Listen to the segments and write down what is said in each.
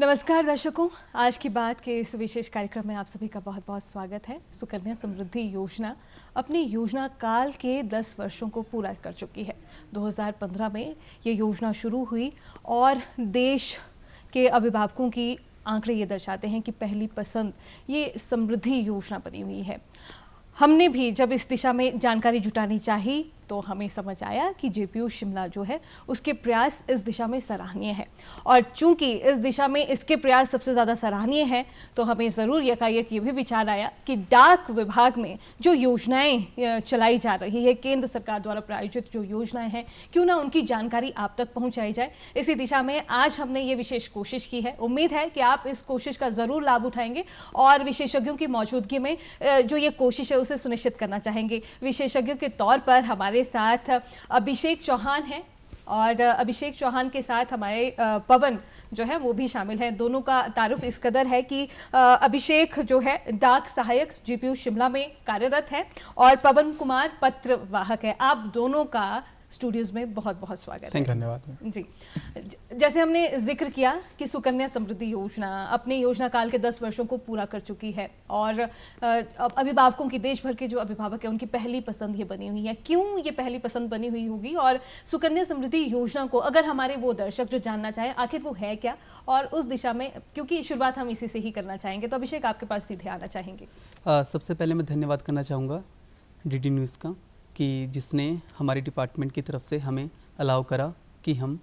नमस्कार दर्शकों, आज की बात के इस विशेष कार्यक्रम में आप सभी का बहुत बहुत स्वागत है। सुकन्या समृद्धि योजना अपनी योजना काल के 10 वर्षों को पूरा कर चुकी है। 2015 में ये योजना शुरू हुई और देश के अभिभावकों की आंकड़े ये दर्शाते हैं कि पहली पसंद ये समृद्धि योजना बनी हुई है। हमने भी जब इस दिशा में जानकारी जुटानी चाहिए तो हमें समझ आया कि जेपीयू शिमला जो है उसके प्रयास इस दिशा में सराहनीय है, और चूंकि इस दिशा में इसके प्रयास सबसे ज़्यादा सराहनीय हैं तो हमें ज़रूर यकायक ये भी विचार आया कि डाक विभाग में जो योजनाएं चलाई जा रही है, केंद्र सरकार द्वारा प्रायोजित जो योजनाएं हैं, क्यों ना उनकी जानकारी आप तक पहुंचाई जाए। इसी दिशा में आज हमने ये विशेष कोशिश की है। उम्मीद है कि आप इस कोशिश का ज़रूर लाभ उठाएंगे और विशेषज्ञों की मौजूदगी में जो ये कोशिश है उसे सुनिश्चित करना चाहेंगे। विशेषज्ञों के तौर पर हमारे साथ अभिषेक चौहान हैं और अभिषेक चौहान के साथ हमारे पवन जो है वो भी शामिल है। दोनों का तारुफ इस कदर है कि अभिषेक जो है डाक सहायक जेपीयू शिमला में कार्यरत है और पवन कुमार पत्रवाहक है। आप दोनों का स्टूडियोज में बहुत बहुत स्वागत है। धन्यवाद जी। जैसे हमने जिक्र किया कि सुकन्या समृद्धि योजना अपने योजना काल के 10 वर्षों को पूरा कर चुकी है और अभिभावकों की, देश भर के जो अभिभावक हैं उनकी पहली पसंद ये बनी हुई है। क्यों ये पहली पसंद बनी हुई होगी और सुकन्या समृद्धि योजना को अगर हमारे वो दर्शक जो जानना चाहें आखिर वो है क्या, और उस दिशा में क्योंकि शुरुआत हम इसी से ही करना चाहेंगे, तो अभिषेक आपके पास सीधे आना चाहेंगे। सबसे पहले मैं धन्यवाद करना चाहूँगा डीडी न्यूज़ का कि जिसने हमारी डिपार्टमेंट की तरफ से हमें अलाउ करा कि हम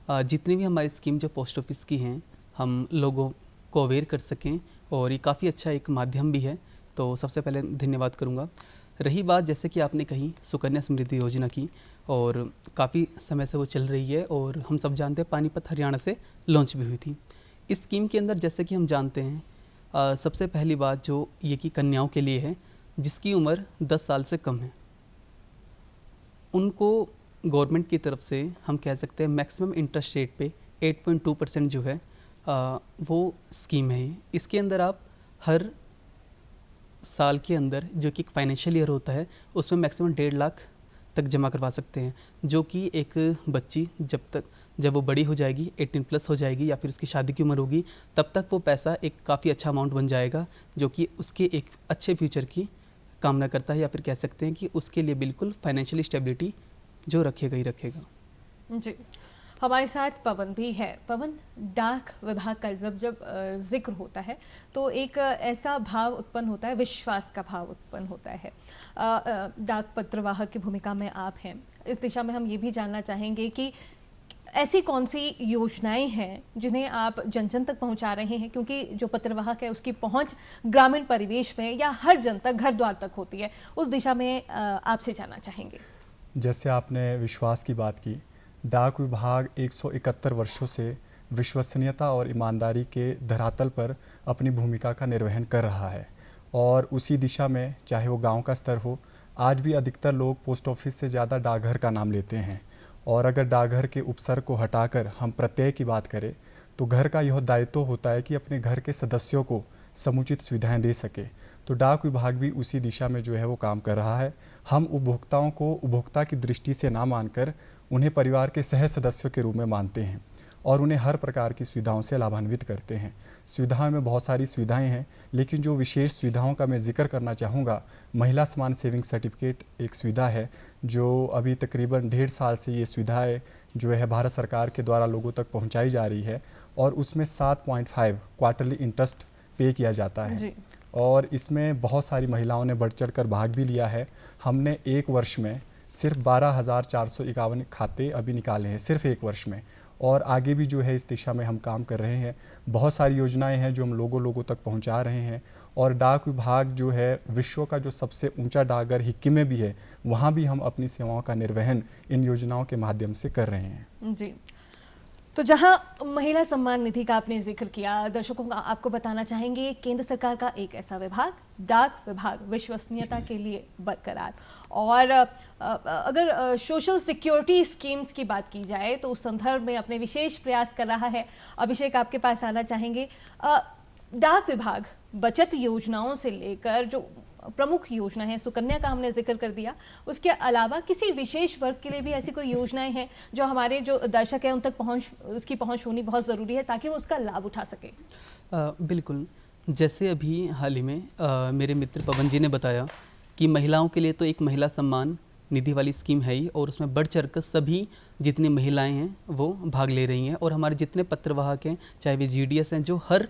जितनी भी हमारी स्कीम जो पोस्ट ऑफिस की हैं हम लोगों को अवेयर कर सकें, और ये काफ़ी अच्छा एक माध्यम भी है, तो सबसे पहले धन्यवाद करूँगा। रही बात जैसे कि आपने कही सुकन्या समृद्धि योजना की, और काफ़ी समय से वो चल रही है और हम सब जानते हैं पानीपत हरियाणा से लॉन्च भी हुई थी। इस स्कीम के अंदर जैसे कि हम जानते हैं सबसे पहली बात जो ये कि कन्याओं के लिए है जिसकी उम्र 10 साल से कम है, उनको गवर्नमेंट की तरफ से हम कह सकते हैं मैक्सिमम इंटरेस्ट रेट पे 8.2% जो है वो स्कीम है। इसके अंदर आप हर साल के अंदर जो कि एक फाइनेंशियल ईयर होता है उसमें मैक्सिमम 1.5 लाख तक जमा करवा सकते हैं, जो कि एक बच्ची जब वो बड़ी हो जाएगी, 18+ हो जाएगी या फिर उसकी शादी की उम्र होगी, तब तक वो पैसा एक काफ़ी अच्छा अमाउंट बन जाएगा, जो कि उसके एक अच्छे फ्यूचर की कामना करता है, या फिर कह सकते हैं कि उसके लिए बिल्कुल फाइनेंशियल स्टेबिलिटी जो रखेगा ही रखेगा। जी, हमारे साथ पवन भी है। पवन, डाक विभाग का जब जिक्र होता है तो एक ऐसा भाव उत्पन्न होता है, विश्वास का भाव उत्पन्न होता है। डाक पत्रवाहक की भूमिका में आप हैं। इस दिशा में हम ये भी जानना चाहेंगे कि ऐसी कौन सी योजनाएं हैं जिन्हें आप जन जन तक पहुंचा रहे हैं, क्योंकि जो पत्रवाहक है उसकी पहुंच ग्रामीण परिवेश में या हर जन तक, घर द्वार तक होती है। उस दिशा में आपसे जानना चाहेंगे। जैसे आपने विश्वास की बात की, डाक विभाग 171 वर्षों से विश्वसनीयता और ईमानदारी के धरातल पर अपनी भूमिका का निर्वहन कर रहा है, और उसी दिशा में चाहे वो गांव का स्तर हो, आज भी अधिकतर लोग पोस्ट ऑफिस से ज़्यादा डाकघर का नाम लेते हैं। और अगर डाकघर के उपसर्ग को हटाकर हम प्रत्यय की बात करें तो घर का यह दायित्व होता है कि अपने घर के सदस्यों को समुचित सुविधाएं दे सके। तो डाक विभाग भी उसी दिशा में जो है वो काम कर रहा है। हम उपभोक्ताओं को उपभोक्ता की दृष्टि से ना मानकर उन्हें परिवार के सह सदस्यों के रूप में मानते हैं और उन्हें हर प्रकार की सुविधाओं से लाभान्वित करते हैं। सुविधाओं में बहुत सारी सुविधाएं हैं, लेकिन जो विशेष सुविधाओं का मैं जिक्र करना चाहूँगा, महिला समान सेविंग सर्टिफिकेट एक सुविधा है जो अभी तकरीबन 1.5 साल से ये सुविधाएं जो है भारत सरकार के द्वारा लोगों तक पहुंचाई जा रही है, और उसमें 7.5 क्वार्टरली इंटरेस्ट पे किया जाता है जी। और इसमें बहुत सारी महिलाओं ने बढ़ चढ़ कर भाग भी लिया है। हमने एक वर्ष में सिर्फ 12,451 खाते अभी निकाले हैं, सिर्फ एक वर्ष में, और आगे भी जो है इस दिशा में हम काम कर रहे हैं। बहुत सारी योजनाएं हैं जो हम लोगों तक पहुंचा रहे हैं, और डाक विभाग जो है विश्व का जो सबसे ऊंचा डाकघर हिक्की में भी है, वहां भी हम अपनी सेवाओं का निर्वहन इन योजनाओं के माध्यम से कर रहे हैं जी। तो जहां महिला सम्मान निधि का आपने जिक्र किया, दर्शकों का आपको बताना चाहेंगे केंद्र सरकार का एक ऐसा विभाग, डाक विभाग, विश्वसनीयता के लिए बरकरार। और अगर सोशल सिक्योरिटी स्कीम्स की बात की जाए तो उस संदर्भ में अपने विशेष प्रयास कर रहा है। अभिषेक, आपके पास आना चाहेंगे। डाक विभाग बचत योजनाओं से लेकर जो प्रमुख योजना है, सुकन्या का हमने जिक्र कर दिया, उसके अलावा किसी विशेष वर्ग के लिए भी ऐसी कोई योजनाएं हैं जो हमारे जो दर्शक हैं उन तक उसकी पहुंच होनी बहुत ज़रूरी है ताकि वो उसका लाभ उठा सके? बिल्कुल, जैसे अभी हाल ही में मेरे मित्र पवन जी ने बताया कि महिलाओं के लिए तो एक महिला सम्मान निधि वाली स्कीम है ही, और उसमें बढ़ चढ़कर सभी जितनी महिलाएं हैं वो भाग ले रही हैं, और हमारे जितने पत्रवाहक हैं चाहे वे GDS हैं जो हर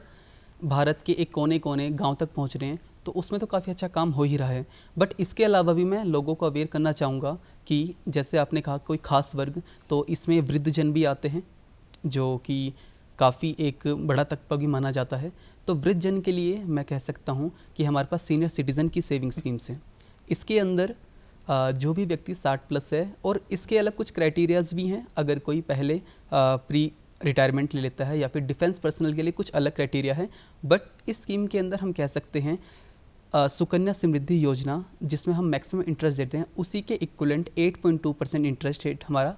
भारत के एक कोने कोने गांव तक पहुंच रहे हैं, तो उसमें तो काफ़ी अच्छा काम हो ही रहा है। बट इसके अलावा भी मैं लोगों को अवेयर करना चाहूँगा कि जैसे आपने कहा कोई ख़ास वर्ग, तो इसमें वृद्धजन भी आते हैं जो कि काफ़ी एक बड़ा तबका भी माना जाता है। तो वृद्धजन के लिए मैं कह सकता हूँ कि हमारे पास सीनियर सिटीज़न की सेविंग स्कीम्स हैं। इसके अंदर जो भी व्यक्ति 60+ है, और इसके अलग कुछ क्राइटेरियाज भी हैं। अगर कोई पहले प्री रिटायरमेंट ले लेता है या फिर डिफेंस पर्सनल के लिए कुछ अलग क्राइटेरिया है, बट इस स्कीम के अंदर हम कह सकते हैं सुकन्या समृद्धि योजना जिसमें हम मैक्सिमम इंटरेस्ट देते हैं, उसी के इक्वलेंट 8.2% इंटरेस्ट रेट हमारा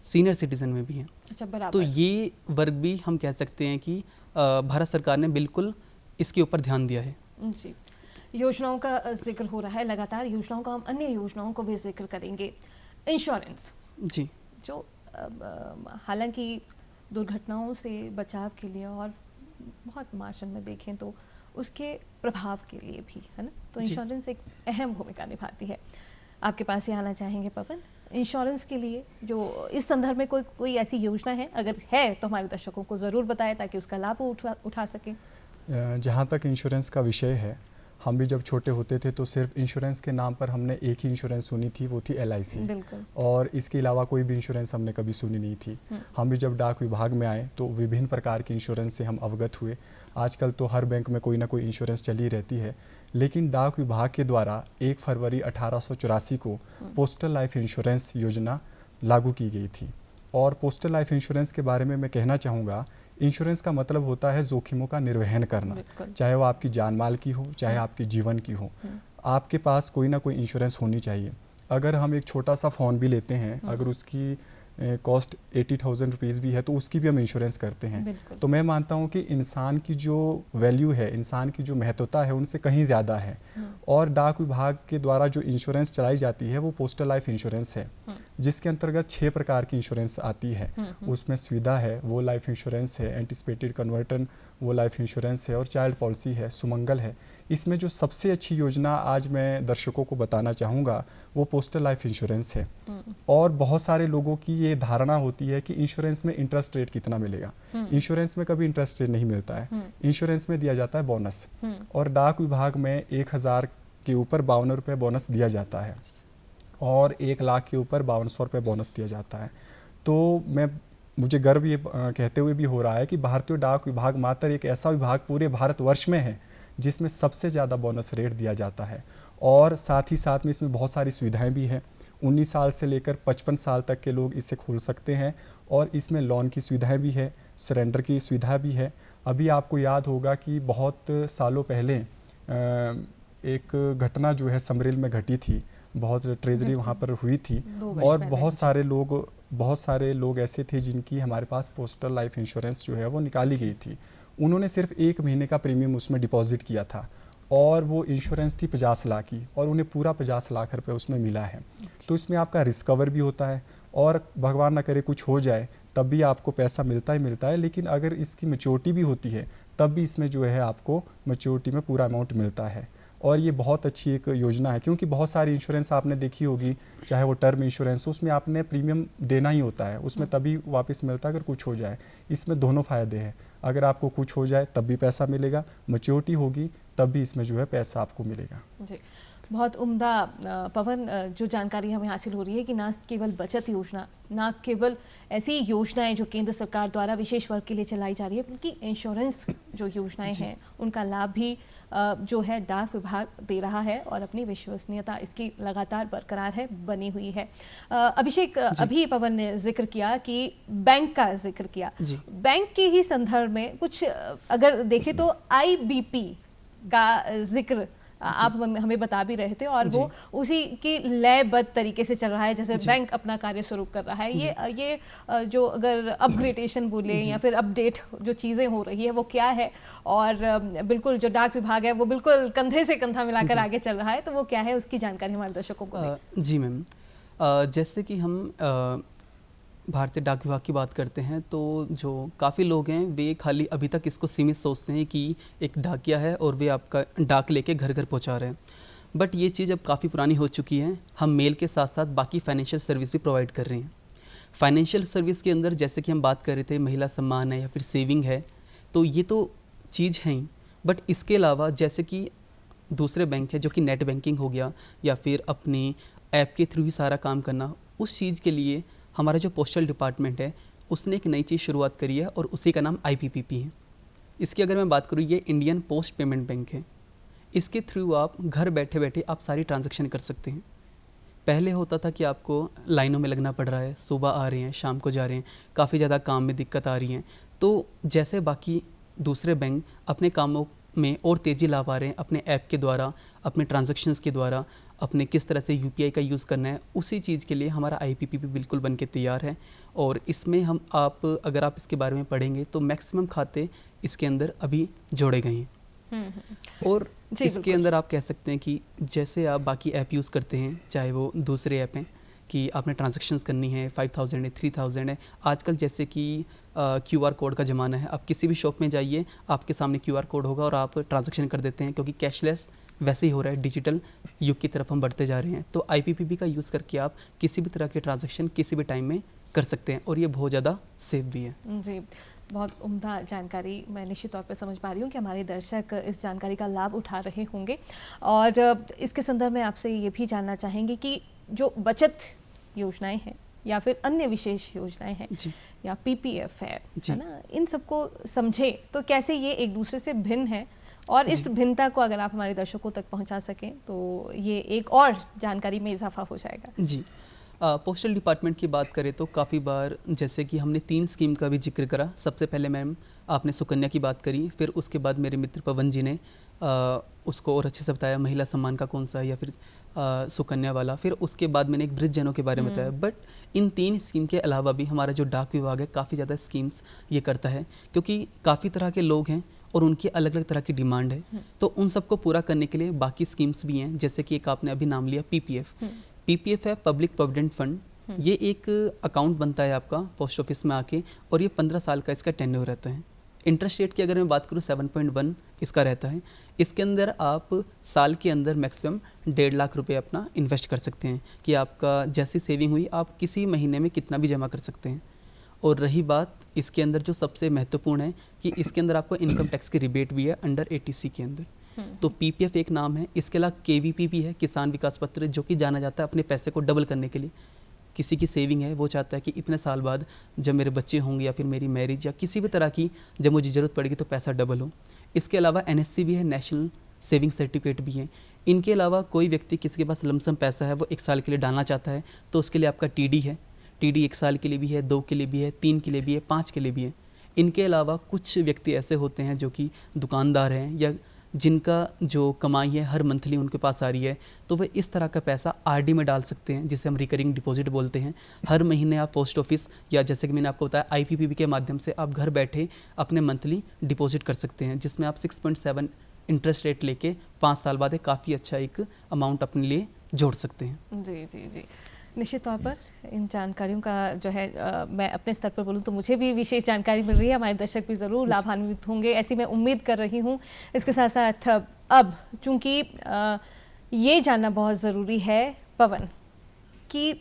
सीनियर सिटीज़न में भी है। अच्छा, बराबर। तो ये वर्ग भी हम कह सकते हैं कि भारत सरकार ने बिल्कुल इसके ऊपर ध्यान दिया है। जी, योजनाओं का जिक्र हो रहा है, लगातार योजनाओं का हम अन्य योजनाओं को भी जिक्र करेंगे। इंश्योरेंस जी, जो हालांकि दुर्घटनाओं से बचाव के लिए और बहुत मार्जिन में देखें तो उसके प्रभाव के लिए भी है ना, तो इंश्योरेंस एक अहम भूमिका निभाती है। आपके पास ही आना चाहेंगे पवन, इंश्योरेंस के लिए जो इस संदर्भ में कोई ऐसी योजना है, अगर है तो हमारे दर्शकों को ज़रूर बताएं ताकि उसका लाभ वो उठा सकें। जहाँ तक इंश्योरेंस का विषय है, हम भी जब छोटे होते थे तो सिर्फ इंश्योरेंस के नाम पर हमने एक ही इंश्योरेंस सुनी थी, वो थी LIC। बिल्कुल। और इसके अलावा कोई भी इंश्योरेंस हमने कभी सुनी नहीं थी। हम भी जब डाक विभाग में आए तो विभिन्न प्रकार के इंश्योरेंस से हम अवगत हुए। आजकल तो हर बैंक में कोई ना कोई इंश्योरेंस चली रहती है, लेकिन डाक विभाग के द्वारा 1 फरवरी 1884 को पोस्टल लाइफ इंश्योरेंस योजना लागू की गई थी। और पोस्टल लाइफ इंश्योरेंस के बारे में मैं कहना चाहूँगा, इंश्योरेंस का मतलब होता है जोखिमों का निर्वहन करना, चाहे वो आपकी जान माल की हो, चाहे आपकी जीवन की हो। आपके पास कोई ना कोई इंश्योरेंस होनी चाहिए। अगर हम एक छोटा सा फ़ोन भी लेते हैं, अगर उसकी कॉस्ट 80,000 रुपीज़ भी है तो उसकी भी हम इंश्योरेंस करते हैं। तो मैं मानता हूँ कि इंसान की जो वैल्यू है, इंसान की जो महत्वता है, उनसे कहीं ज़्यादा है। और डाक विभाग के द्वारा जो इंश्योरेंस चलाई जाती है वो पोस्टल लाइफ इंश्योरेंस है, जिसके अंतर्गत 6 प्रकार की इंश्योरेंस आती है। उसमें सुविधा है, वो लाइफ इंश्योरेंस है, एंटिसिपेटेड कन्वर्टन वो लाइफ इंश्योरेंस है, और चाइल्ड पॉलिसी है, सुमंगल है। इसमें जो सबसे अच्छी योजना आज मैं दर्शकों को बताना चाहूँगा वो पोस्टल लाइफ इंश्योरेंस है। और बहुत सारे लोगों की ये धारणा होती है कि इंश्योरेंस में इंटरेस्ट रेट कितना मिलेगा। इंश्योरेंस में कभी इंटरेस्ट रेट नहीं मिलता है, इंश्योरेंस में दिया जाता है बोनस। और डाक विभाग में 1,000 के ऊपर 52 रुपये बोनस दिया जाता है, और 1 लाख के ऊपर 5200 रुपये बोनस दिया जाता है। तो मुझे गर्व ये कहते हुए भी हो रहा है कि भारतीय डाक विभाग मात्र एक ऐसा विभाग पूरे भारतवर्ष में है जिसमें सबसे ज़्यादा बोनस रेट दिया जाता है। और साथ ही साथ में इसमें बहुत सारी सुविधाएं भी हैं। 19 साल से लेकर 55 साल तक के लोग इसे खोल सकते हैं, और इसमें लोन की सुविधाएं भी है, सरेंडर की सुविधा भी है। अभी आपको याद होगा कि बहुत सालों पहले एक घटना जो है समरेल में घटी थी, बहुत ट्रेजरी वहाँ पर हुई थी, और बहुत सारे लोग ऐसे थे जिनकी हमारे पास पोस्टल लाइफ इंश्योरेंस जो है वो निकाली गई थी। उन्होंने सिर्फ 1 महीने का प्रीमियम उसमें डिपॉजिट किया था, और वो इंश्योरेंस थी 50 लाख की, और उन्हें पूरा 50 लाख रुपए उसमें मिला है। तो इसमें आपका रिस्क कवर भी होता है, और भगवान ना करे कुछ हो जाए तब भी आपको पैसा मिलता ही मिलता है। लेकिन अगर इसकी मैच्योरिटी भी होती है तब भी इसमें जो है आपको मैच्योरिटी में पूरा अमाउंट मिलता है। और ये बहुत अच्छी एक योजना है, क्योंकि बहुत सारी इंश्योरेंस आपने देखी होगी, चाहे वो टर्म इंश्योरेंस, उसमें आपने प्रीमियम देना ही होता है, उसमें तभी वापस मिलता है अगर कुछ हो जाए। इसमें दोनों फ़ायदे हैं, अगर आपको कुछ हो जाए तब भी पैसा मिलेगा, मैच्योरिटी होगी तब भी इसमें जो है पैसा आपको मिलेगा। जी, बहुत उम्दा पवन, जो जानकारी हमें हासिल हो रही है कि ना केवल बचत योजना, ना केवल ऐसी योजनाएं जो केंद्र सरकार द्वारा विशेष वर्ग के लिए चलाई जा रही है, बल्कि इंश्योरेंस जो योजनाएं हैं उनका लाभ भी जो है डाक विभाग दे रहा है, और अपनी विश्वसनीयता इसकी लगातार बरकरार है, बनी हुई है। अभिषेक, अभी पवन ने जिक्र किया कि बैंक का जिक्र किया, बैंक के ही संदर्भ में कुछ अगर देखें तो IBP का जिक्र आप हमें बता भी रहे थे, और जी। वो उसी की लयबद्ध तरीके से चल रहा है, जैसे जी। बैंक अपना कार्य स्वरूप कर रहा है। ये जो अगर अपग्रेडेशन बोले जी। या फिर अपडेट जो चीज़ें हो रही है वो क्या है, और बिल्कुल जो डाक विभाग है वो बिल्कुल कंधे से कंधा मिलाकर जी। आगे चल रहा है, तो वो क्या है उसकी जानकारी हमारे दर्शकों को दें। जी मैम, जैसे कि हम भारतीय डाक विभाग की बात करते हैं तो जो काफ़ी लोग हैं वे खाली अभी तक इसको सीमित सोचते हैं कि एक डाकिया है और वे आपका डाक लेके घर घर पहुंचा रहे हैं, बट ये चीज़ अब काफ़ी पुरानी हो चुकी है। हम मेल के साथ साथ बाकी फाइनेंशियल सर्विस भी प्रोवाइड कर रहे हैं। फाइनेंशियल सर्विस के अंदर जैसे कि हम बात कर रहे थे महिला सम्मान है या फिर सेविंग है, तो ये तो चीज़ है ही, बट इसके अलावा जैसे कि दूसरे बैंक है जो कि नेट बैंकिंग हो गया या फिर अपनी ऐप के थ्रू ही सारा काम करना, उस चीज़ के लिए हमारा जो पोस्टल डिपार्टमेंट है उसने एक नई चीज़ शुरुआत करी है और उसी का नाम IPPP है। इसकी अगर मैं बात करूँ, ये इंडियन पोस्ट पेमेंट बैंक है। इसके थ्रू आप घर बैठे बैठे आप सारी ट्रांजैक्शन कर सकते हैं। पहले होता था कि आपको लाइनों में लगना पड़ रहा है, सुबह आ रहे हैं शाम को जा रहे हैं, काफ़ी ज़्यादा काम में दिक्कत आ रही है। तो जैसे बाकी दूसरे बैंक अपने कामों में और तेज़ी ला पा रहे हैं अपने ऐप के द्वारा, अपने ट्रांजैक्शंस के द्वारा, अपने किस तरह से UPI का यूज़ करना है, उसी चीज़ के लिए हमारा IPPP बिल्कुल बन के तैयार है। और इसमें हम अगर आप इसके बारे में पढ़ेंगे तो मैक्सिमम खाते इसके अंदर अभी जोड़े गए हैं। और इसके अंदर आप कह सकते हैं कि जैसे आप बाकी ऐप यूज़ करते हैं, चाहे वो दूसरे ऐप हैं कि आपने ट्रांजैक्शंस करनी है, 5000 है, 3000 है, आजकल जैसे कि QR कोड का ज़माना है, आप किसी भी शॉप में जाइए आपके सामने QR कोड होगा और आप ट्रांजैक्शन कर देते हैं, क्योंकि कैशलेस वैसे ही हो रहा है, डिजिटल युग की तरफ हम बढ़ते जा रहे हैं। तो IPPP का यूज़ करके आप किसी भी तरह के ट्रांजैक्शन किसी भी टाइम में कर सकते हैं और ये बहुत ज़्यादा सेफ भी है। जी, बहुत उम्दा जानकारी मैं निश्चित तौर पे समझ पा रही हूँ कि हमारे दर्शक इस जानकारी का लाभ उठा रहे होंगे। और इसके संदर्भ में आपसे ये भी जानना चाहेंगे कि जो बचत योजनाएं हैं या फिर अन्य विशेष योजनाएं हैं या PPF है ना, इन सबको समझे तो कैसे ये एक दूसरे से भिन्न है, और इस भिन्नता को अगर आप हमारे दर्शकों तक पहुंचा सकें तो ये एक और जानकारी में इजाफा हो जाएगा। जी, पोस्टल डिपार्टमेंट की बात करें तो काफ़ी बार जैसे कि हमने 3 स्कीम का भी जिक्र करा। सबसे पहले मैम आपने सुकन्या की बात करी, फिर उसके बाद मेरे मित्र पवन जी ने उसको और अच्छे से बताया महिला सम्मान का कौन सा है या फिर सुकन्या वाला, फिर उसके बाद मैंने एक वृद्ध जनों के बारे में बताया। बट इन 3 स्कीम के अलावा भी हमारा जो डाक विभाग है काफ़ी ज़्यादा स्कीम्स ये करता है, क्योंकि काफ़ी तरह के लोग हैं और उनकी अलग अलग तरह की डिमांड है। तो उन सबको पूरा करने के लिए बाकी स्कीम्स भी हैं, जैसे कि एक आपने अभी नाम लिया PPF है, पब्लिक प्रोविडेंट फंड। ये एक अकाउंट बनता है आपका पोस्ट ऑफिस में आके, और ये 15 साल का इसका टेन्योर रहता है। इंटरेस्ट रेट की अगर मैं बात करूँ 7.1 इसका रहता है। इसके अंदर आप साल के अंदर मैक्सिमम 1.5 लाख रुपए अपना इन्वेस्ट कर सकते हैं कि आपका जैसी सेविंग हुई आप किसी महीने में कितना भी जमा कर सकते हैं। और रही बात इसके अंदर जो सबसे महत्वपूर्ण है कि इसके अंदर आपको इनकम टैक्स की रिबेट भी है अंडर 80C के अंदर। तो PPF एक नाम है, इसके अलावा KVP भी है, किसान विकास पत्र, जो कि जाना जाता है अपने पैसे को डबल करने के लिए। किसी की सेविंग है, वो चाहता है कि इतने साल बाद जब मेरे बच्चे होंगे या फिर मेरी मैरिज या किसी भी तरह की जब मुझे ज़रूरत पड़ेगी तो पैसा डबल हो। इसके अलावा NSC भी है, नेशनल सेविंग सर्टिफिकेट भी है। इनके अलावा कोई व्यक्ति किसी के पास लमसम पैसा है वो 1 साल के लिए डालना चाहता है तो उसके लिए आपका TD है। TD 1 साल के लिए भी है, 2 के लिए भी है, 3 के लिए भी है, 5 के लिए भी है। इनके अलावा कुछ व्यक्ति ऐसे होते हैं जो कि दुकानदार हैं या जिनका जो कमाई है हर मंथली उनके पास आ रही है, तो वे इस तरह का पैसा RD में डाल सकते हैं, जिसे हम रिकरिंग डिपॉजिट बोलते हैं। हर महीने आप पोस्ट ऑफिस या जैसे कि मैंने आपको बताया IPPP के माध्यम से आप घर बैठे अपने मंथली डिपॉजिट कर सकते हैं, जिसमें आप 6.7 इंटरेस्ट रेट लेके 5 साल बाद एक काफ़ी अच्छा एक अमाउंट अपने लिए जोड़ सकते हैं। जी जी जी, निश्चित तौर पर इन जानकारियों का जो है मैं अपने स्तर पर बोलूँ तो मुझे भी विशेष जानकारी मिल रही है, हमारे दर्शक भी ज़रूर लाभान्वित होंगे, ऐसी मैं उम्मीद कर रही हूँ। इसके साथ साथ अब चूँकि ये जानना बहुत ज़रूरी है पवन कि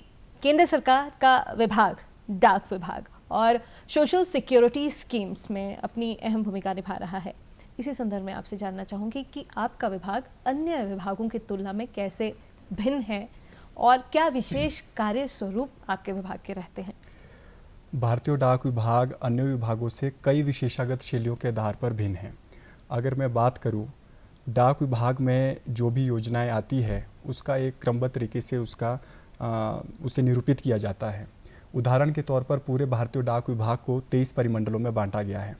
केंद्र सरकार का विभाग डाक विभाग और सोशल सिक्योरिटी स्कीम्स में अपनी अहम भूमिका निभा रहा है। इसी संदर्भ में आपसे जानना चाहूँगी कि आपका विभाग अन्य विभागों की तुलना में कैसे भिन्न है और क्या विशेष कार्य स्वरूप आपके विभाग के रहते हैं? भारतीय डाक विभाग अन्य विभागों से कई विशेषागत शैलियों के आधार पर भिन्न है। अगर मैं बात करूं, डाक विभाग में जो भी योजनाएं आती है उसका एक क्रमबद्ध तरीके से उसे निरूपित किया जाता है। उदाहरण के तौर पर पूरे भारतीय डाक विभाग को 23 परिमंडलों में बांटा गया है।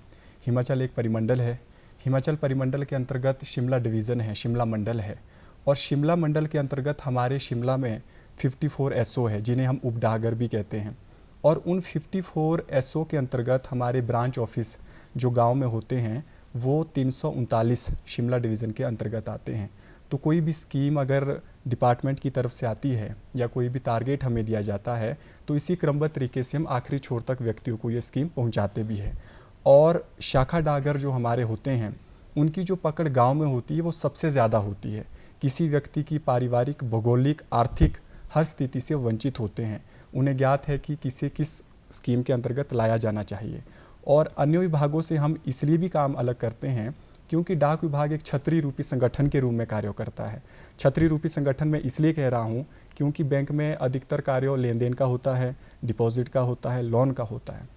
हिमाचल एक परिमंडल है, हिमाचल परिमंडल के अंतर्गत शिमला डिवीज़न है, शिमला मंडल है, और शिमला मंडल के अंतर्गत हमारे शिमला में 54 एसओ है जिन्हें हम उपडागर भी कहते हैं। और उन 54 एसओ के अंतर्गत हमारे ब्रांच ऑफिस जो गांव में होते हैं वो 339 शिमला डिवीज़न के अंतर्गत आते हैं। तो कोई भी स्कीम अगर डिपार्टमेंट की तरफ से आती है या कोई भी टारगेट हमें दिया जाता है तो इसी क्रमबद्ध तरीके से हम आखिरी छोर तक व्यक्तियों को ये स्कीम पहुंचाते भी है। और शाखा डागर जो हमारे होते हैं उनकी जो पकड़ गांव में होती है वो सबसे ज़्यादा होती है। किसी व्यक्ति की पारिवारिक, भौगोलिक, आर्थिक हर स्थिति से वंचित होते हैं। उन्हें ज्ञात है कि किसे किस स्कीम के अंतर्गत लाया जाना चाहिए। और अन्य विभागों से हम इसलिए भी काम अलग करते हैं क्योंकि डाक विभाग एक छतरी रूपी संगठन के रूप में कार्य करता है। छतरी रूपी संगठन में इसलिए कह रहा हूँ क्योंकि बैंक में अधिकतर कार्य लेन देन का होता है, डिपॉजिट का होता है, लोन का होता है।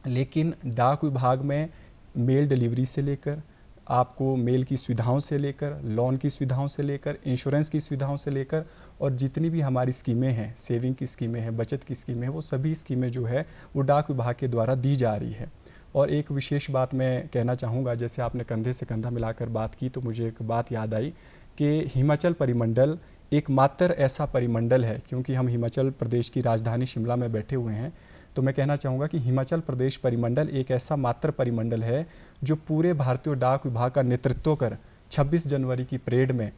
लेकिन डाक विभाग में मेल डिलीवरी से लेकर, आपको मेल की सुविधाओं से लेकर, लोन की सुविधाओं से लेकर, इंश्योरेंस की सुविधाओं से लेकर और जितनी भी हमारी स्कीमें हैं, सेविंग की स्कीमें हैं, बचत की स्कीमें हैं, वो सभी स्कीमें जो है वो डाक विभाग के द्वारा दी जा रही है। और एक विशेष बात मैं कहना चाहूँगा, जैसे आपने कंधे से कंधा मिलाकर बात की तो मुझे एक बात याद आई कि हिमाचल परिमंडल एकमात्र ऐसा परिमंडल है, क्योंकि हम हिमाचल प्रदेश की राजधानी शिमला में बैठे हुए हैं, तो मैं कहना चाहूँगा कि हिमाचल प्रदेश परिमंडल एक ऐसा मात्र परिमंडल है जो पूरे भारतीय डाक विभाग का नेतृत्व कर 26 जनवरी की परेड में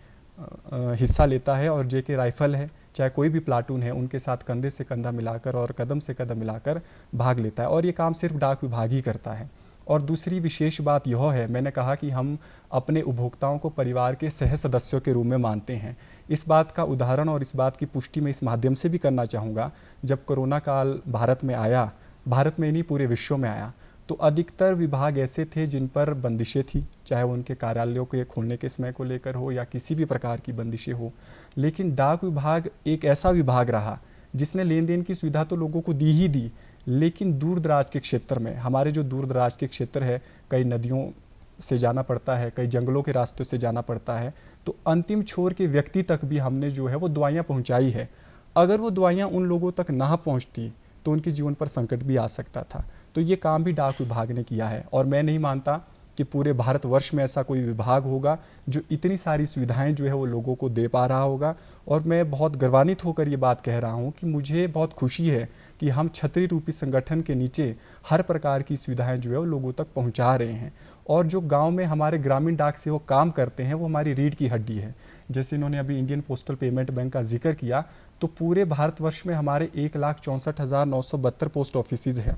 हिस्सा लेता है। और जेके राइफल है, चाहे कोई भी प्लाटून है, उनके साथ कंधे से कंधा मिलाकर और कदम से कदम मिलाकर भाग लेता है। और ये काम सिर्फ डाक विभाग ही करता है। और दूसरी विशेष बात यह है, मैंने कहा कि हम अपने उपभोक्ताओं को परिवार के सह सदस्यों के रूप में मानते हैं। इस बात का उदाहरण और इस बात की पुष्टि मैं इस माध्यम से भी करना चाहूँगा। जब कोरोना काल भारत में आया, भारत में नहीं पूरे विश्व में आया, तो अधिकतर विभाग ऐसे थे जिन पर बंदिशें थी, चाहे वो उनके कार्यालयों के खोलने के समय को लेकर हो या किसी भी प्रकार की बंदिशें हो। लेकिन डाक विभाग एक ऐसा विभाग रहा जिसने लेन देन की सुविधा तो लोगों को दी ही दी, लेकिन दूर दराज के क्षेत्र में, हमारे जो दूर दराज के क्षेत्र है, कई नदियों से जाना पड़ता है, कई जंगलों के रास्ते से जाना पड़ता है, तो अंतिम छोर के व्यक्ति तक भी हमने जो है वो दवाइयाँ पहुँचाई है। अगर वो दवाइयाँ उन लोगों तक ना पहुँचती तो उनके जीवन पर संकट भी आ सकता था। तो ये काम भी डाक विभाग ने किया है। और मैं नहीं मानता कि पूरे भारतवर्ष में ऐसा कोई विभाग होगा जो इतनी सारी सुविधाएं जो है वो लोगों को दे पा रहा होगा। और मैं बहुत गर्वान्वित होकर ये बात कह रहा हूँ कि मुझे बहुत खुशी है कि हम छतरी रूपी संगठन के नीचे हर प्रकार की सुविधाएं जो है वो लोगों तक पहुँचा रहे हैं। और जो गाँव में हमारे ग्रामीण डाक से वो काम करते हैं वो हमारी रीढ़ की हड्डी है। जैसे इन्होंने अभी इंडियन पोस्टल पेमेंट बैंक का जिक्र किया, तो पूरे भारतवर्ष में हमारे 1,64,972 पोस्ट ऑफिसेज हैं,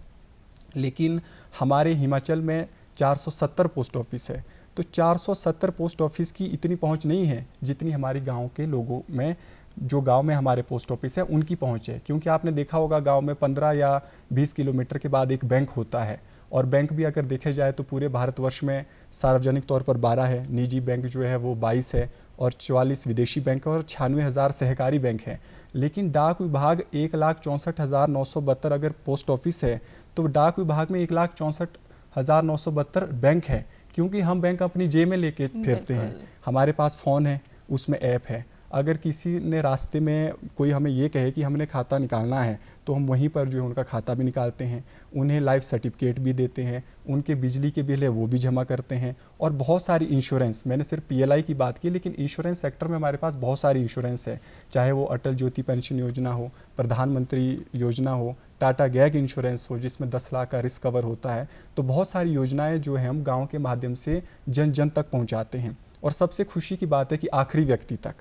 लेकिन हमारे हिमाचल में 470 पोस्ट ऑफिस है। तो 470 पोस्ट ऑफिस की इतनी पहुंच नहीं है जितनी हमारी गांव के लोगों में, जो गांव में हमारे पोस्ट ऑफिस है उनकी पहुंच है। क्योंकि आपने देखा होगा गांव में 15 या 20 किलोमीटर के बाद एक बैंक होता है। और बैंक भी अगर देखे जाए तो पूरे भारतवर्ष में सार्वजनिक तौर पर 12 है, निजी बैंक जो है वो 22 है, और 44 विदेशी बैंक और 96,000 सहकारी बैंक है। लेकिन डाक विभाग 1,64,972 अगर पोस्ट ऑफिस है तो डाक विभाग में 1,64,972 बैंक है। क्योंकि हम बैंक अपनी जेब में लेके फिरते हैं, हमारे पास फ़ोन है, उसमें ऐप है। अगर किसी ने रास्ते में कोई हमें ये कहे कि हमने खाता निकालना है तो हम वहीं पर जो है उनका खाता भी निकालते हैं, उन्हें लाइफ सर्टिफिकेट भी देते हैं, उनके बिजली के बिल है वो भी जमा करते हैं। और बहुत सारी इंश्योरेंस, मैंने सिर्फ पीएलआई की बात की, लेकिन इंश्योरेंस सेक्टर में हमारे पास बहुत सारी इंश्योरेंस है, चाहे वो अटल ज्योति पेंशन योजना हो, प्रधानमंत्री योजना हो, टाटा गैग इंश्योरेंस हो जिसमें 10 लाख का रिस्क कवर होता है। तो बहुत सारी योजनाएं जो है हम गाँव के माध्यम से जन जन तक पहुँचाते हैं। और सबसे खुशी की बात है कि आखिरी व्यक्ति तक,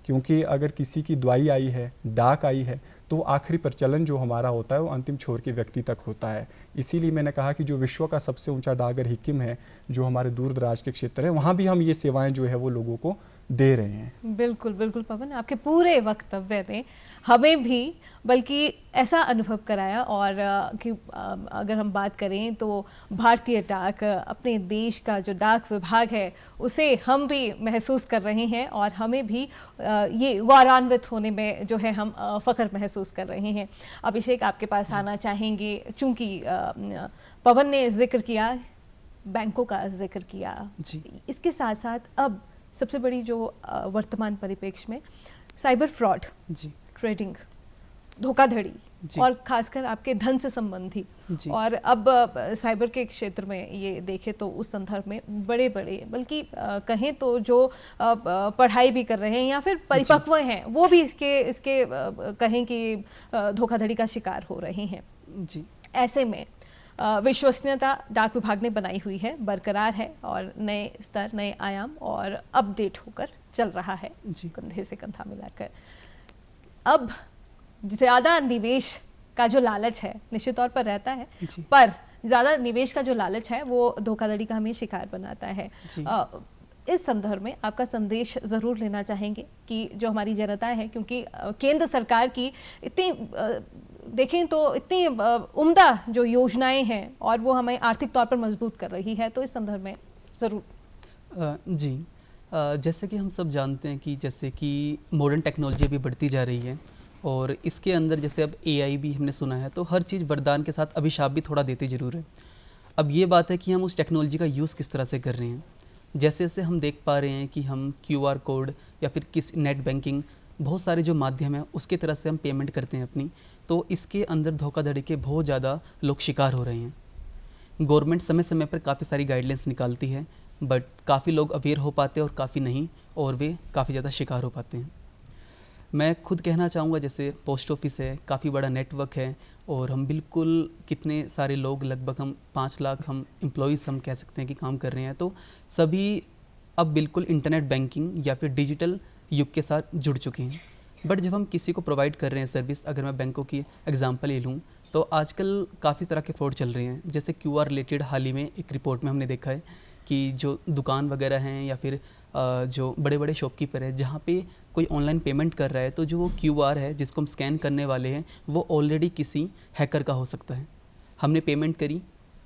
क्योंकि अगर किसी की दवाई आई है, डाक आई है, तो आखिरी प्रचलन जो हमारा होता है वो अंतिम छोर के व्यक्ति तक होता है। इसीलिए मैंने कहा कि जो विश्व का सबसे ऊंचा डाक हिकिम है, जो हमारे दूर दराज के क्षेत्र है, वहाँ भी हम ये सेवाएं जो है वो लोगों को दे रहे हैं। बिल्कुल बिल्कुल पवन, आपके पूरे वक्तव्य में हमें भी बल्कि ऐसा अनुभव कराया। और कि अगर हम बात करें तो भारतीय डाक, अपने देश का जो डाक विभाग है उसे हम भी महसूस कर रहे हैं और हमें भी ये गौरवान्वित होने में जो है हम फ़ख्र महसूस कर रहे हैं। अभिषेक, आपके पास आना चाहेंगे, चूँकि पवन ने जिक्र किया, बैंकों का जिक्र किया जी, इसके साथ साथ अब सबसे बड़ी जो वर्तमान परिप्रेक्ष्य में साइबर फ्रॉड, जी, ट्रेडिंग, धोखाधड़ी, जी। और खासकर आपके धन से संबंधी। जी। और अब साइबर के क्षेत्र में ये देखें तो उस संदर्भ में बड़े बड़े बल्कि कहें तो जो पढ़ाई भी कर रहे हैं या फिर परिपक्व हैं वो भी इसके कहें कि धोखाधड़ी का शिकार हो रहे हैं। जी। ऐसे में विश्वसनीयता डाक विभाग ने बनाई हुई है, बरकरार है और नए स्तर, नए आयाम और अपडेट होकर चल रहा है कंधे से कंधा मिलाकर। अब ज़्यादा निवेश का जो लालच है निश्चित तौर पर रहता है, पर ज़्यादा निवेश का जो लालच है वो धोखाधड़ी का हमें शिकार बनाता है। इस संदर्भ में आपका संदेश ज़रूर लेना चाहेंगे कि जो हमारी जनता है, क्योंकि केंद्र सरकार की इतनी देखें तो इतनी उम्दा जो योजनाएं हैं और वो हमें आर्थिक तौर पर मजबूत कर रही है, तो इस संदर्भ में ज़रूर। जी, जैसे कि हम सब जानते हैं कि जैसे कि मॉडर्न टेक्नोलॉजी अभी बढ़ती जा रही है और इसके अंदर जैसे अब AI भी हमने सुना है, तो हर चीज़ वरदान के साथ अभिशाप भी थोड़ा देती ज़रूर है। अब ये बात है कि हम उस टेक्नोलॉजी का यूज़ किस तरह से कर रहे हैं। जैसे जैसे हम देख पा रहे हैं कि हम QR कोड या फिर किस नेट बैंकिंग, बहुत सारे जो माध्यम है उसके तरह से हम पेमेंट करते हैं अपनी, तो इसके अंदर धोखाधड़ी के बहुत ज़्यादा लोग शिकार हो रहे हैं। गवर्नमेंट समय समय पर काफ़ी सारी गाइडलाइंस निकालती है, बट काफ़ी लोग अवेयर हो पाते हैं और काफ़ी नहीं, और वे काफ़ी ज़्यादा शिकार हो पाते हैं। मैं खुद कहना चाहूँगा, जैसे पोस्ट ऑफिस है, काफ़ी बड़ा नेटवर्क है और हम बिल्कुल कितने सारे लोग, लगभग हम 5 लाख हम एम्प्लॉइज़ हम कह सकते हैं कि काम कर रहे हैं, तो सभी अब बिल्कुल इंटरनेट बैंकिंग या फिर डिजिटल युग के साथ जुड़ चुके हैं। बट जब हम किसी को प्रोवाइड कर रहे हैं सर्विस, अगर मैं बैंकों की एग्जांपल ले लूँ तो आजकल काफ़ी तरह के फ्रॉड चल रहे हैं। जैसे QR रिलेटेड हाल ही में एक रिपोर्ट में हमने देखा है कि जो दुकान वगैरह हैं या फिर जो बड़े बड़े शॉपकीपर हैं, जहाँ पे कोई ऑनलाइन पेमेंट कर रहा है, तो जो वो QR है जिसको हम स्कैन करने वाले हैं वो ऑलरेडी किसी हैकर का हो सकता है। हमने पेमेंट करी,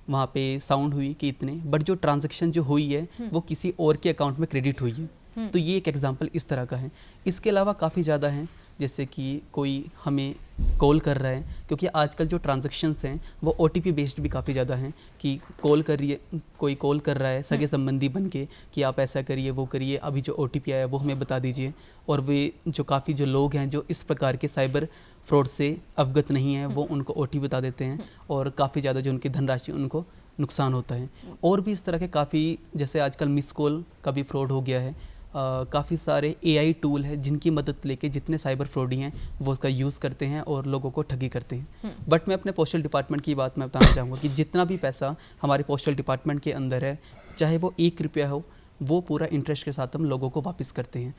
वहाँ पे साउंड हुई कि इतने, बट जो ट्रांजैक्शन जो हुई है वो किसी और के अकाउंट में क्रेडिट हुई है। तो ये एक एग्जांपल इस तरह का है। इसके अलावा काफ़ी ज़्यादा हैं, जैसे कि कोई हमें कॉल कर रहा है, क्योंकि आजकल जो ट्रांजैक्शंस हैं वो OTP बेस्ड भी काफ़ी ज़्यादा हैं कि कॉल कर रही है, कोई कॉल कर रहा है सगे संबंधी बन के कि आप ऐसा करिए, वो करिए, अभी जो OTP आया वो हमें बता दीजिए। और वे जो काफ़ी जो लोग हैं जो इस प्रकार के साइबर फ्रॉड से अवगत नहीं हैं, वो उनको OTP बता देते हैं और काफ़ी ज़्यादा जो उनकी धनराशि उनको नुकसान होता है। और भी इस तरह के काफ़ी, जैसे आजकल मिस कॉल का भी फ्रॉड हो गया है। काफ़ी सारे AI टूल है जिनकी मदद लेके जितने साइबर फ्रॉडी हैं वो उसका यूज़ करते हैं और लोगों को ठगी करते हैं। बट मैं अपने पोस्टल डिपार्टमेंट की बात मैं बताना चाहूँगा कि जितना भी पैसा हमारे पोस्टल डिपार्टमेंट के अंदर है, चाहे वो 1 रुपया हो, वो पूरा इंटरेस्ट के साथ हम लोगों को वापस करते हैं।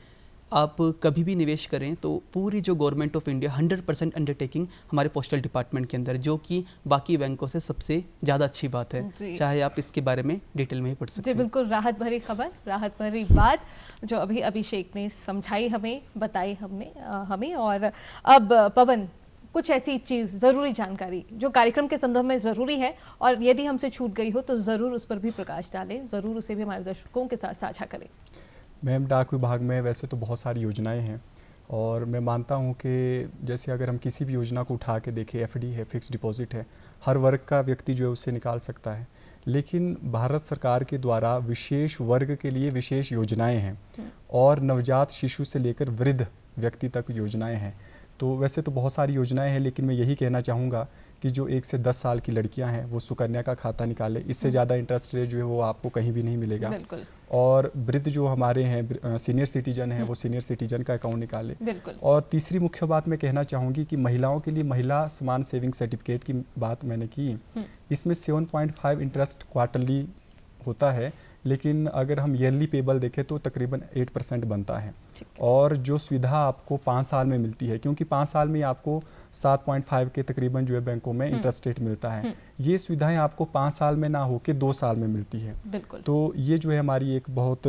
आप कभी भी निवेश करें तो पूरी जो गवर्नमेंट ऑफ इंडिया 100% अंडरटेकिंग हमारे पोस्टल डिपार्टमेंट के अंदर, जो कि बाकी बैंकों से सबसे ज़्यादा अच्छी बात है। चाहे आप इसके बारे में डिटेल में ही पढ़ सकते हैं। जी बिल्कुल, राहत भरी खबर, राहत भरी बात जो अभी अभिषेक ने समझाई, हमें बताई हमें। और अब पवन, कुछ ऐसी चीज़, ज़रूरी जानकारी जो कार्यक्रम के संदर्भ में ज़रूरी है और यदि हमसे छूट गई हो तो ज़रूर उस पर भी प्रकाश डालें, ज़रूर उसे भी हमारे दर्शकों के साथ साझा करें। मैम, डाक विभाग में वैसे तो बहुत सारी योजनाएं हैं और मैं मानता हूं कि जैसे अगर हम किसी भी योजना को उठा के देखें, FD है, फिक्स डिपॉजिट है, हर वर्ग का व्यक्ति जो है उससे निकाल सकता है। लेकिन भारत सरकार के द्वारा विशेष वर्ग के लिए विशेष योजनाएं हैं और नवजात शिशु से लेकर वृद्ध व्यक्ति तक योजनाएं हैं। तो वैसे तो बहुत सारी योजनाएं हैं, लेकिन मैं यही कहना चाहूँगा कि जो 1 से 10 साल की लड़कियां हैं वो सुकन्या का खाता निकालें। इससे ज़्यादा इंटरेस्ट रेट जो है वो आपको कहीं भी नहीं मिलेगा। और वृद्ध जो हमारे हैं, सीनियर सिटीजन हैं, वो सीनियर सिटीजन का अकाउंट निकालें। और तीसरी मुख्य बात मैं कहना चाहूँगी कि महिलाओं के लिए महिला समान सेविंग सर्टिफिकेट की बात मैंने की। इसमें 7.5 इंटरेस्ट क्वार्टरली होता है, लेकिन अगर हम ईयरली पेबल देखें तो तकरीबन 8% बनता है। और जो सुविधा आपको 5 साल में मिलती है, क्योंकि 5 साल में आपको 7.5 के तकरीबन जो है बैंकों में इंटरेस्ट रेट मिलता है, ये सुविधाएं आपको 5 साल में ना होके 2 साल में मिलती है। तो ये जो है हमारी एक बहुत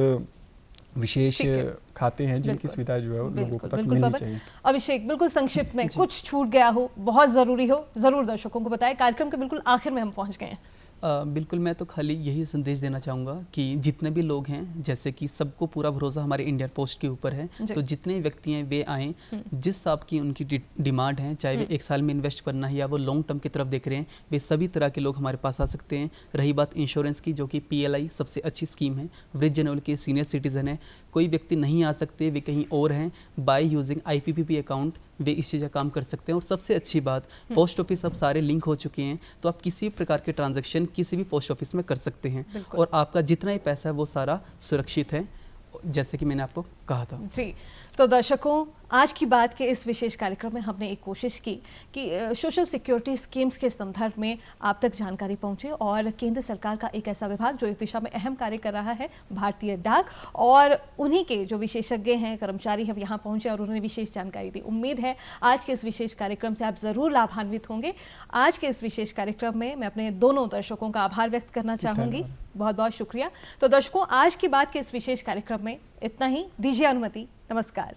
विशेष खाते हैं जिनकी सुविधा जो है लोगों को तक मिलनी चाहिए। अभिषेक, बिल्कुल संक्षिप्त में, कुछ छूट गया हो, बहुत ज़रूरी हो, ज़रूर दर्शकों को बताएं। कार्यक्रम के बिल्कुल आखिर में हम पहुँच गए हैं। बिल्कुल, मैं तो खाली यही संदेश देना चाहूँगा कि जितने भी लोग हैं, जैसे कि सबको पूरा भरोसा हमारे इंडिया पोस्ट के ऊपर है, तो जितने व्यक्ति हैं वे आएँ, जिस हिसाब की उनकी डिमांड है, चाहे वे 1 साल में इन्वेस्ट करना है या वो लॉन्ग टर्म की तरफ देख रहे हैं, वे सभी तरह के लोग हमारे पास आ सकते हैं। रही बात इंश्योरेंस की, जो कि PLI सबसे अच्छी स्कीम है, वृद्ध जनों के सीनियर सिटीज़न है, कोई व्यक्ति नहीं आ सकते, वे कहीं और हैं, बाय यूजिंग IPPB अकाउंट वे इस चीज़ का काम कर सकते हैं। और सबसे अच्छी बात, पोस्ट ऑफिस अब सारे लिंक हो चुके हैं, तो आप किसी प्रकार के ट्रांजैक्शन किसी भी पोस्ट ऑफिस में कर सकते हैं और आपका जितना ही पैसा है वो सारा सुरक्षित है, जैसे कि मैंने आपको कहा था। जी, तो दर्शकों, आज की बात के इस विशेष कार्यक्रम में हमने एक कोशिश की कि सोशल सिक्योरिटी स्कीम्स के संदर्भ में आप तक जानकारी पहुंचे और केंद्र सरकार का एक ऐसा विभाग जो इस दिशा में अहम कार्य कर रहा है, भारतीय डाक, और उन्हीं के जो विशेषज्ञ हैं, कर्मचारी हैं, यहाँ पहुंचे और उन्होंने विशेष जानकारी दी। उम्मीद है आज के इस विशेष कार्यक्रम से आप ज़रूर लाभान्वित होंगे। आज के इस विशेष कार्यक्रम में मैं अपने दोनों दर्शकों का आभार व्यक्त करना चाहूँगी। बहुत बहुत शुक्रिया। तो दर्शकों, आज की बात के इस विशेष कार्यक्रम में इतना ही। दीजिए अनुमति। नमस्कार।